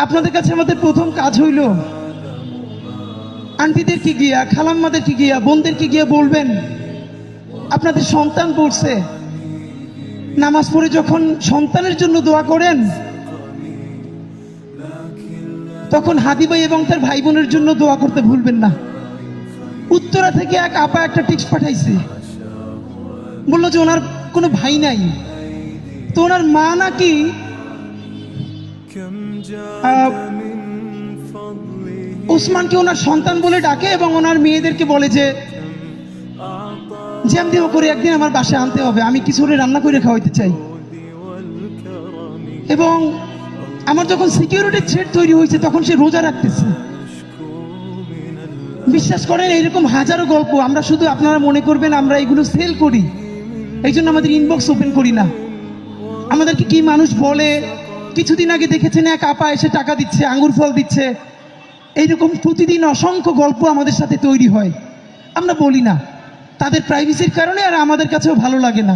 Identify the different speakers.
Speaker 1: আপনাদের কাছে আমাদের প্রথম কাজ হইল আন্টিদেরকে গিয়া, খালাম্মাদেরকে গিয়া, বোনদেরকে গিয়া বলবেন আপনাদের সন্তান পড়ছে, নামাজ পড়ে যখন সন্তানের জন্য দোয়া করেন তখন হাদি ভাই এবং তার ভাই বোনের জন্য দোয়া করতে ভুলবেন না। উত্তরা থেকে এক আপা একটা টেক্সট পাঠাইছে, বললো যে ওনার কোনো ভাই নাই, তো ওনার মা নাকি ওসমানকে ওনার সন্তান বলে ডাকে এবং ওনার মেয়েদেরকে বলে যে জ্যাম দেওয়া করে একদিন আমার বাসায় আনতে হবে, আমি কিছু রান্না করে খাওয়াইতে চাই। এবং আমার যখন সিকিউরিটি থ্রেট তৈরি হয়েছে তখন সে রোজা রাখতেছে। বিশ্বাস করেন এরকম হাজারো গল্প, আমরা শুধু আপনারা মনে করবেন আমরা এগুলো সেল করি, এই জন্য আমাদের ইনবক্স ওপেন করি না। আমাদেরকে কি মানুষ বলে, কিছুদিন আগে দেখেছেন এক আপা এসে টাকা দিচ্ছে, আঙ্গুর ফল দিচ্ছে, এইরকম প্রতিদিন অসংখ্য গল্প আমাদের সাথে তৈরি হয়। আমরা বলি না, তাদের প্রাইভেসির কারণে, আর আমাদের কাছেও ভালো লাগে না।